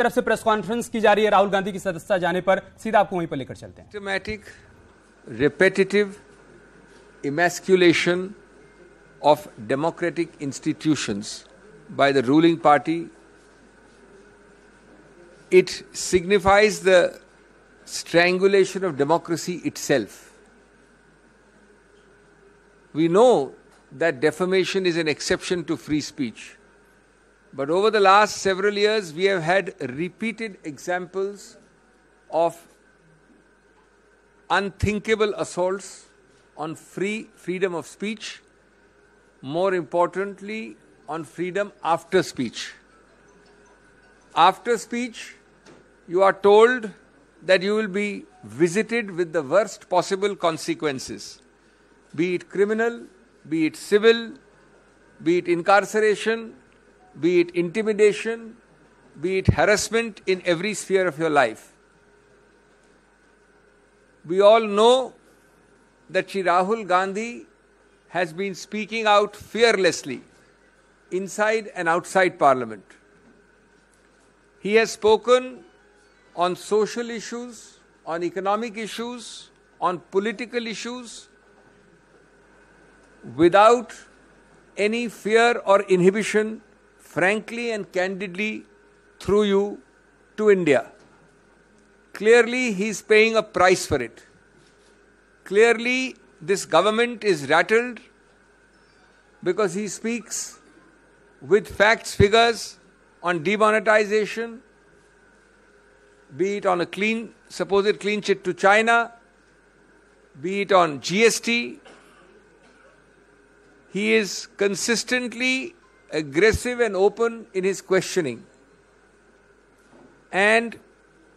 तरफ से press conference की जा रही है राहुल गांधी की सदस्यता जाने पर, सीधा आपको वहीं पर लेकर चलते हैं। Systematic, repetitive emasculation of democratic institutions by the ruling party. It signifies the strangulation of democracy itself. We know that defamation is an exception to free speech. But over the last several years, we have had repeated examples of unthinkable assaults on freedom of speech, more importantly, on freedom after speech. After speech, you are told that you will be visited with the worst possible consequences, be it criminal, be it civil, be it incarceration, be it intimidation, be it harassment in every sphere of your life. We all know that Shri Rahul Gandhi has been speaking out fearlessly inside and outside Parliament. He has spoken on social issues, on economic issues, on political issues, without any fear or inhibition, frankly and candidly through you to India. Clearly, he is paying a price for it. Clearly, this government is rattled because he speaks with facts, figures on demonetization, be it on a supposed clean chit to China, be it on GST. He is consistently aggressive and open in his questioning. And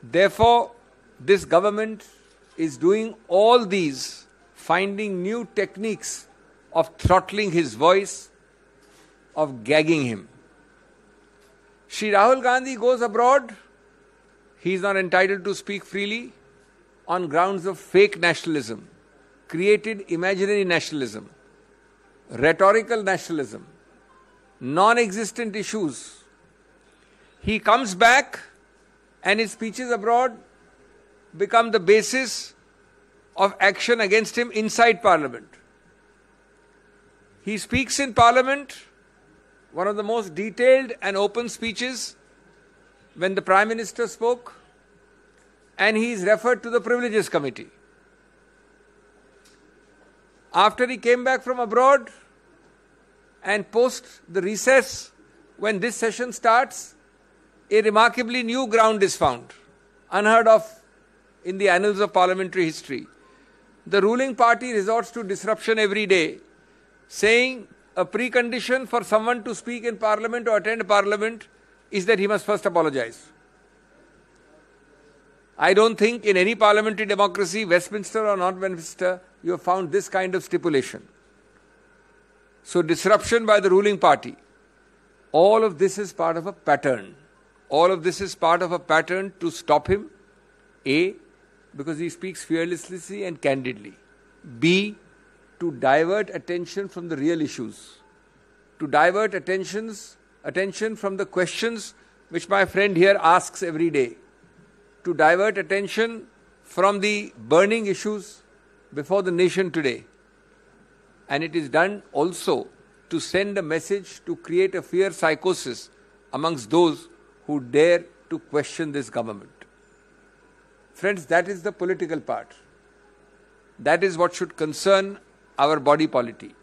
therefore, this government is doing all these, finding new techniques of throttling his voice, of gagging him. Shri Rahul Gandhi goes abroad. He is not entitled to speak freely on grounds of fake nationalism, created imaginary nationalism, rhetorical nationalism, non-existent issues. He comes back and his speeches abroad become the basis of action against him inside Parliament. He speaks in Parliament, one of the most detailed and open speeches when the Prime Minister spoke, and he is referred to the Privileges Committee. After he came back from abroad and post the recess, when this session starts, a remarkably new ground is found, unheard of in the annals of parliamentary history. The ruling party resorts to disruption every day, saying a precondition for someone to speak in Parliament or attend Parliament is that he must first apologize. I don't think in any parliamentary democracy, Westminster or not Westminster, you have found this kind of stipulation. So disruption by the ruling party. All of this is part of a pattern. All of this is part of a pattern to stop him. A, because he speaks fearlessly and candidly. B, to divert attention from the real issues. To divert attention from the questions which my friend here asks every day. To divert attention from the burning issues before the nation today. And it is done also to send a message to create a fear psychosis amongst those who dare to question this government. Friends, that is the political part. That is what should concern our body polity.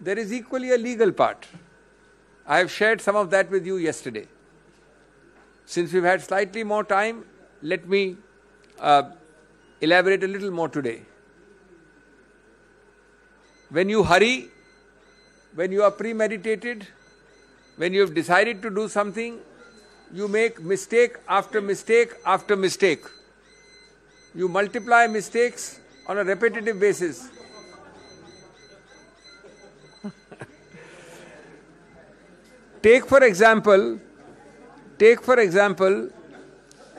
There is equally a legal part. I have shared some of that with you yesterday. Since we've had slightly more time, let me elaborate a little more today. When you hurry, when you are premeditated, when you have decided to do something, you make mistake after mistake after mistake. You multiply mistakes on a repetitive basis. Take for example,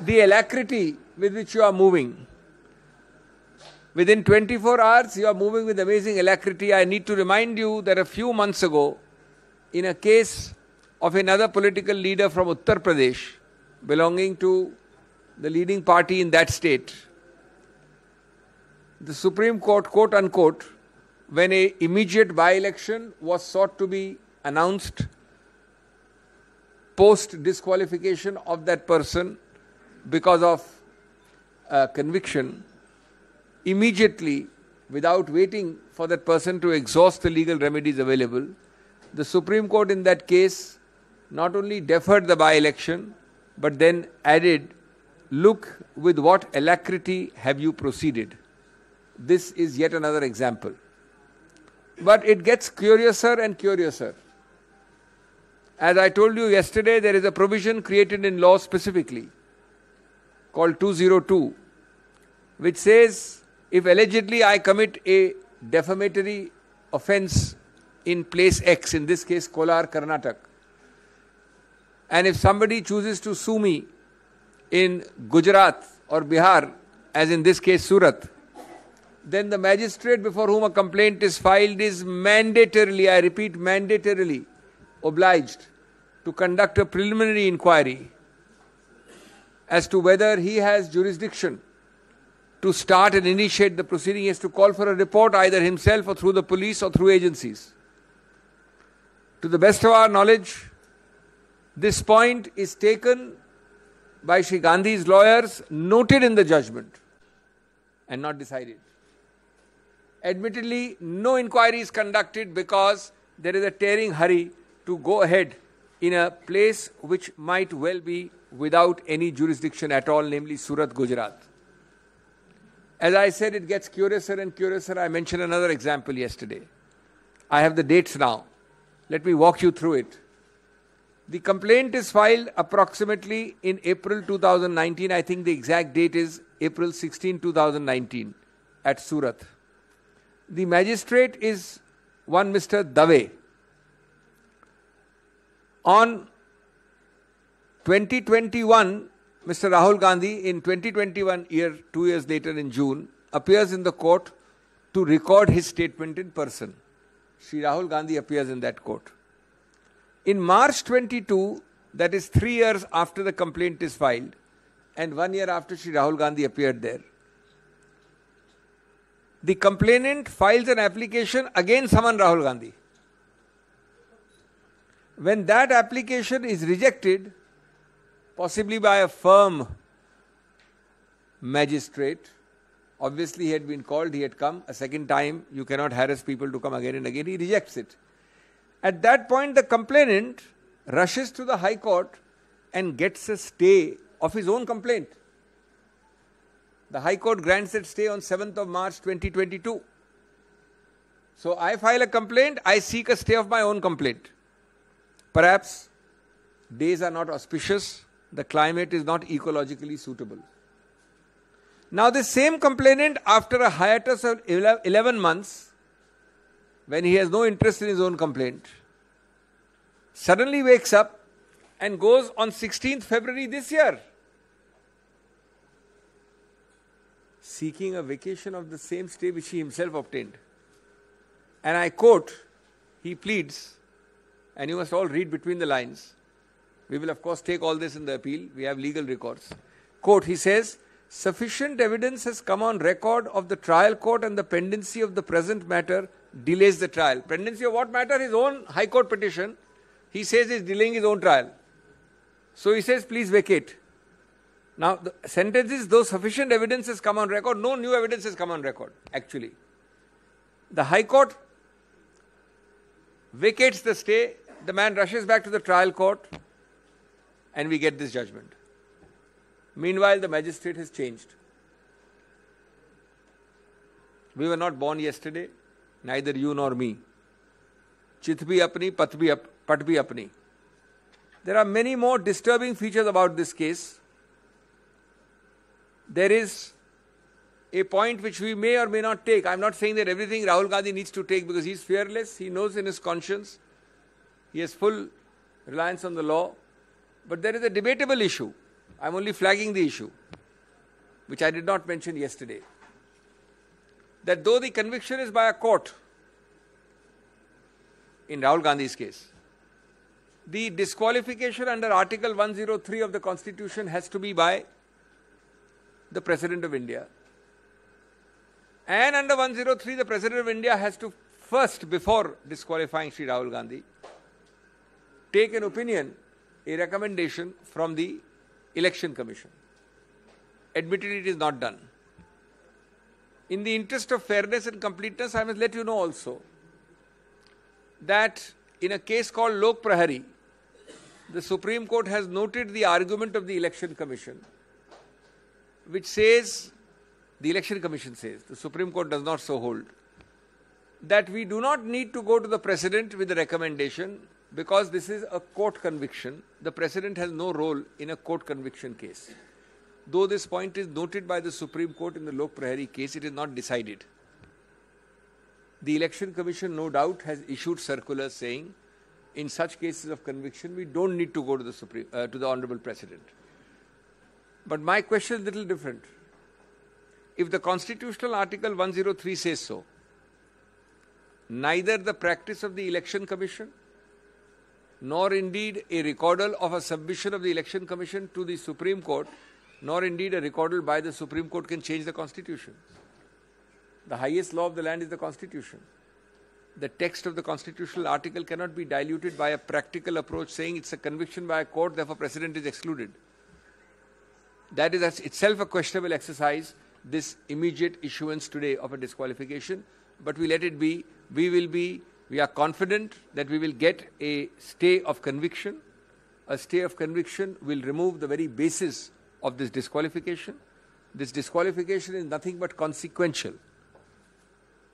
the alacrity with which you are moving. Within 24 hours, you are moving with amazing alacrity. I need to remind you that a few months ago, in a case of another political leader from Uttar Pradesh, belonging to the leading party in that state. The Supreme Court, quote unquote, when an immediate by-election was sought to be announced post disqualification of that person because of conviction, immediately, without waiting for that person to exhaust the legal remedies available, the Supreme Court in that case not only deferred the by-election, but then added, "Look with what alacrity have you proceeded." This is yet another example. But it gets curiouser and curiouser. As I told you yesterday, there is a provision created in law specifically called 202, which says if allegedly I commit a defamatory offence in place X, in this case Kolar, Karnataka, and if somebody chooses to sue me in Gujarat or Bihar, as in this case Surat, then the magistrate before whom a complaint is filed is mandatorily, I repeat, mandatorily obliged to conduct a preliminary inquiry as to whether he has jurisdiction to start and initiate the proceeding. He has to call for a report either himself or through the police or through agencies. To the best of our knowledge, this point is taken by Shri Gandhi's lawyers, noted in the judgment, and not decided. Admittedly, no inquiry is conducted because there is a tearing hurry to go ahead in a place which might well be without any jurisdiction at all, namely Surat, Gujarat. As I said, it gets curiouser and curiouser. I mentioned another example yesterday. I have the dates now. Let me walk you through it. The complaint is filed approximately in April 2019. I think the exact date is April 16, 2019 at Surat. The magistrate is one Mr. Dave. On 2021, Mr. Rahul Gandhi, in 2021 year, 2 years later in June, appears in the court to record his statement in person. Shri Rahul Gandhi appears in that court. In March 22, that is 3 years after the complaint is filed, and 1 year after Shri Rahul Gandhi appeared there, the complainant files an application against summon Rahul Gandhi. When that application is rejected, possibly by a firm magistrate, obviously he had been called, he had come a second time, you cannot harass people to come again and again, he rejects it. At that point, the complainant rushes to the High Court and gets a stay of his own complaint. The High Court grants that stay on 7th of March 2022. So I file a complaint, I seek a stay of my own complaint. Perhaps days are not auspicious, the climate is not ecologically suitable. Now this same complainant, after a hiatus of 11 months, when he has no interest in his own complaint, suddenly wakes up and goes on 16th February this year, seeking a vacation of the same stay which he himself obtained. And I quote, he pleads, and you must all read between the lines. We will of course take all this in the appeal, we have legal records. Quote, he says, "Sufficient evidence has come on record of the trial court and the pendency of the present matter delays the trial." Pendency of what matter? His own High Court petition. He says he is delaying his own trial. So he says, please vacate. Now the sentence is, though sufficient evidence has come on record, no new evidence has come on record, actually. The High Court vacates the stay, the man rushes back to the trial court, and we get this judgment. Meanwhile, the magistrate has changed. We were not born yesterday, neither you nor me. Chit bhi apni, pat bhi apni. There are many more disturbing features about this case. There is a point which we may or may not take. I am not saying that everything Rahul Gandhi needs to take, because he is fearless, he knows in his conscience, he has full reliance on the law. But there is a debatable issue. I am only flagging the issue, which I did not mention yesterday. That though the conviction is by a court, in Rahul Gandhi's case, The disqualification under Article 103 of the Constitution has to be by the President of India. And under 103, the President of India has to first, before disqualifying Shri Rahul Gandhi, take an opinion, a recommendation from the Election Commission. Admittedly, it is not done. In the interest of fairness and completeness, I must let you know also that in a case called Lok Prahari, the Supreme Court has noted the argument of the Election Commission, which says, the Election Commission says, the Supreme Court does not so hold, that we do not need to go to the President with the recommendation because this is a court conviction. The President has no role in a court conviction case. Though this point is noted by the Supreme Court in the Lok Prahari case, it is not decided. The Election Commission, no doubt, has issued circulars saying, in such cases of conviction, we don't need to go to the Honorable President. But my question is a little different. If the constitutional Article 103 says so, neither the practice of the Election Commission, nor indeed a recordal of a submission of the Election Commission to the Supreme Court, nor indeed a recordal by the Supreme Court can change the Constitution. The highest law of the land is the Constitution. The text of the constitutional article cannot be diluted by a practical approach saying it's a conviction by a court, therefore President is excluded. That is itself a questionable exercise, this immediate issuance today of a disqualification. But we let it be. We are confident that we will get a stay of conviction. A stay of conviction will remove the very basis of this disqualification. This disqualification is nothing but consequential.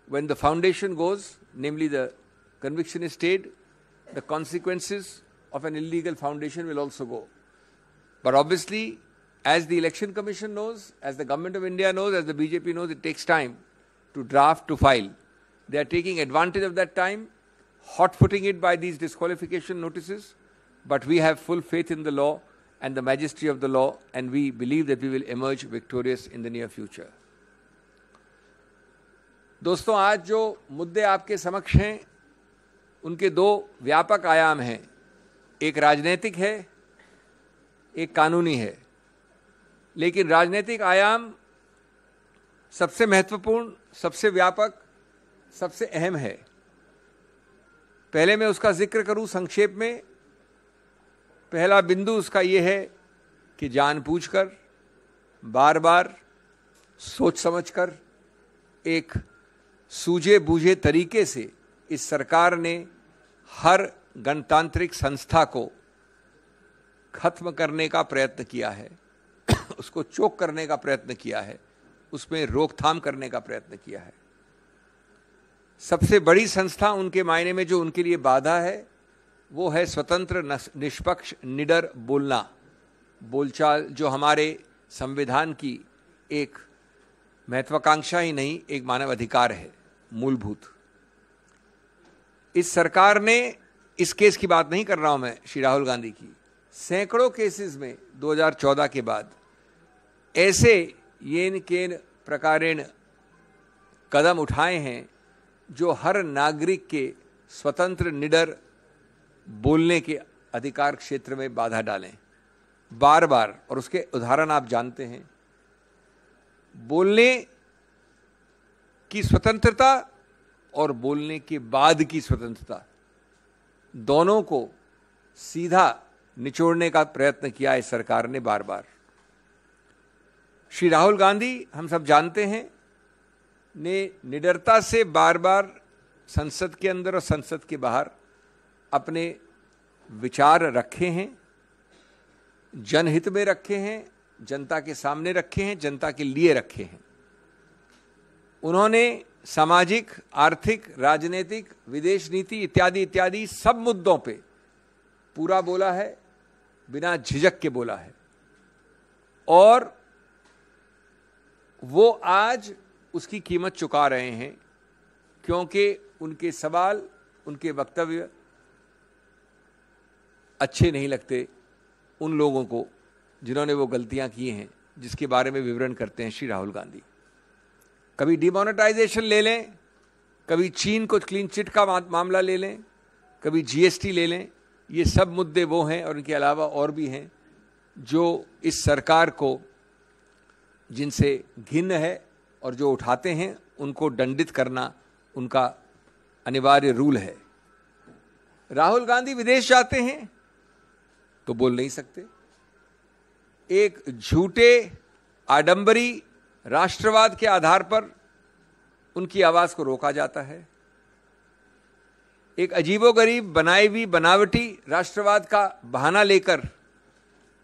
When the foundation goes, namely the conviction is stayed, the consequences of an illegal foundation will also go. But obviously, as the Election Commission knows, as the Government of India knows, as the BJP knows, it takes time to draft, to file. They are taking advantage of that time, hot-footing it by these disqualification notices. But we have full faith in the law and the majesty of the law, and we believe that we will emerge victorious in the near future. दोस्तों, आज जो मुद्दे आपके समक्ष हैं, उनके दो व्यापक आयाम हैं. एक राजनीतिक है, एक कानूनी है. लेकिन राजनीतिक आयाम सबसे महत्वपूर्ण, सबसे व्यापक, सबसे अहम है. पहले मैं उसका जिक्र करूं संक्षेप में. पहला बिंदु उसका ये है कि जानबूझकर, बार बार, सोच समझकर, एक सूझे बूझे तरीके से इस सरकार ने हर गणतांत्रिक संस्था को खत्म करने का प्रयत्न किया है, उसको चोक करने का प्रयत्न किया है, उसमें रोकथाम करने का प्रयत्न किया है. सबसे बड़ी संस्था उनके मायने में जो उनके लिए बाधा है, वो है स्वतंत्र, निष्पक्ष, निडर बोलना, बोलचाल, जो हमारे संविधान की एक महत्वाकांक्षा ही नहीं, एक मानव अधिकार है, मूलभूत. इस सरकार ने, इस केस की बात नहीं कर रहा हूं मैं, श्री राहुल गांधी की, सैकड़ों केसेस में 2014 के बाद ऐसे येन केन प्रकारेण कदम उठाए हैं जो हर नागरिक के स्वतंत्र, निडर बोलने के अधिकार क्षेत्र में बाधा डालें, बार बार. और उसके उदाहरण आप जानते हैं. बोलने की स्वतंत्रता और बोलने के बाद की स्वतंत्रता, दोनों को सीधा निचोड़ने का प्रयत्न किया इस सरकार ने बार बार. श्री राहुल गांधी, हम सब जानते हैं, ने निडरता से बार बार संसद के अंदर और संसद के बाहर अपने विचार रखे हैं, जनहित में रखे हैं, जनता के सामने रखे हैं, जनता के लिए रखे हैं. उन्होंने सामाजिक, आर्थिक, राजनीतिक, विदेश नीति इत्यादि इत्यादि सब मुद्दों पे पूरा बोला है, बिना झिझक के बोला है. और वो आज उसकी कीमत चुका रहे हैं, क्योंकि उनके सवाल, उनके वक्तव्य अच्छे नहीं लगते उन लोगों को जिन्होंने वो गलतियां की हैं, जिसके बारे में विवरण करते हैं श्री राहुल गांधी. कभी डिमोनेटाइजेशन ले लें, कभी चीन को क्लीन चिट का मामला ले लें, कभी जीएसटी ले लें, ये सब मुद्दे वो हैं और इनके अलावा और भी हैं जो इस सरकार को, जिनसे घिन्न है और जो उठाते हैं उनको दंडित करना उनका अनिवार्य रूल है। राहुल गांधी विदेश जाते हैं तो बोल नहीं सकते। एक झूठे आडंबरी राष्ट्रवाद के आधार पर उनकी आवाज को रोका जाता है। एक अजीबोगरीब बनाई हुई बनावटी राष्ट्रवाद का बहाना लेकर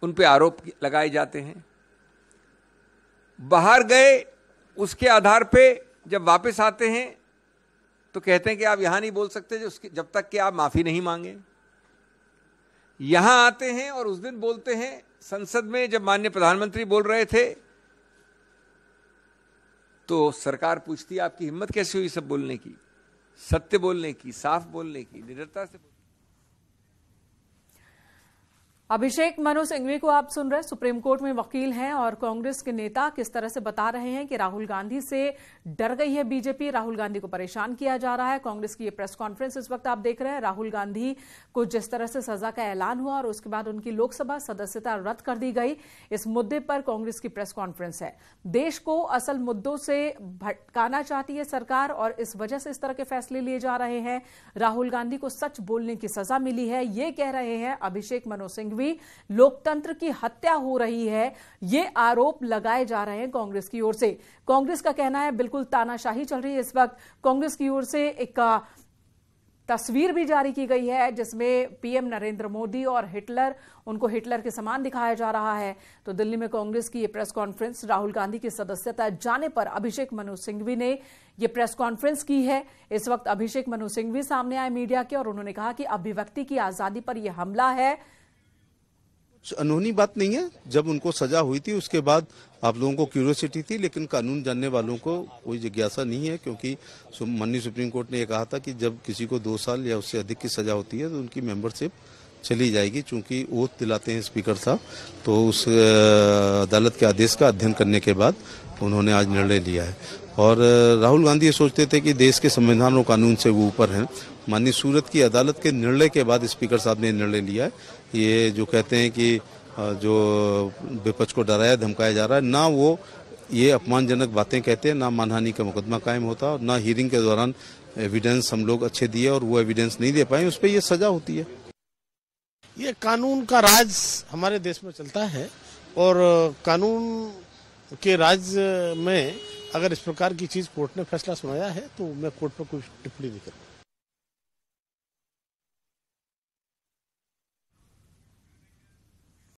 उन पे आरोप लगाए जाते हैं। बाहर गए उसके आधार पे जब वापस आते हैं तो कहते हैं कि आप यहां नहीं बोल सकते जब तक कि आप माफी नहीं मांगे। यहां आते हैं और उस दिन बोलते हैं संसद में, जब माननीय प्रधानमंत्री बोल रहे थे तो सरकार पूछती है आपकी हिम्मत कैसे हुई सब बोलने की, सत्य बोलने की, साफ बोलने की, निडरता से। अभिषेक मनु सिंघवी को आप सुन रहे, सुप्रीम कोर्ट में वकील हैं और कांग्रेस के नेता किस तरह से बता रहे हैं कि राहुल गांधी से डर गई है बीजेपी, राहुल गांधी को परेशान किया जा रहा है। कांग्रेस की ये प्रेस कॉन्फ्रेंस इस वक्त आप देख रहे हैं। राहुल गांधी को जिस तरह से सजा का ऐलान हुआ और उसके बाद उनकी लोकसभा सदस्यता रद्द कर दी गई, इस मुद्दे पर कांग्रेस की प्रेस कॉन्फ्रेंस है। देश को असल मुद्दों से भटकाना चाहती है सरकार और इस वजह से इस तरह के फैसले लिए जा रहे हैं। राहुल गांधी को सच बोलने की सजा मिली है, ये कह रहे हैं अभिषेक मनु सिंघवी। लोकतंत्र की हत्या हो रही है, ये आरोप लगाए जा रहे हैं कांग्रेस की ओर से। कांग्रेस का कहना है बिल्कुल तानाशाही चल रही है इस वक्त। कांग्रेस की ओर से एक तस्वीर भी जारी की गई है जिसमें पीएम नरेंद्र मोदी और हिटलर, उनको हिटलर के समान दिखाया जा रहा है। तो दिल्ली में कांग्रेस की ये प्रेस कॉन्फ्रेंस, राहुल गांधी की सदस्यता जाने पर अभिषेक मनु सिंघवी ने ये प्रेस कॉन्फ्रेंस की है। इस वक्त अभिषेक मनु सिंघवी सामने आए मीडिया के और उन्होंने कहा कि अभिव्यक्ति की आजादी पर यह हमला है। अनहोनी बात नहीं है। जब उनको सजा हुई थी उसके बाद आप लोगों को क्यूरियोसिटी थी, लेकिन कानून जानने वालों को कोई जिज्ञासा नहीं है, क्योंकि माननीय सुप्रीम कोर्ट ने यह कहा था कि जब किसी को 2 साल या उससे अधिक की सजा होती है तो उनकी मेंबरशिप चली जाएगी। चूंकि ओथ दिलाते हैं स्पीकर साहब, तो उस अदालत के आदेश का अध्ययन करने के बाद उन्होंने आज निर्णय लिया है। और राहुल गांधी ये सोचते थे कि देश के संविधान और कानून से वो ऊपर हैं। माननीय सूरत की अदालत के निर्णय के बाद स्पीकर साहब ने निर्णय लिया है। ये जो कहते हैं कि जो विपक्ष को डराया धमकाया जा रहा है, ना वो ये अपमानजनक बातें कहते हैं, ना मानहानि का मुकदमा कायम होता और ना हियरिंग के दौरान एविडेंस हम लोग अच्छे दिए और वो एविडेंस नहीं दे पाए, उस पर ये सजा होती है। ये कानून का राज हमारे देश में चलता है और कानून के राज में अगर इस प्रकार की चीज कोर्ट ने फैसला सुनाया है तो मैं कोर्ट पर कोई टिप्पणी नहीं करूंगा।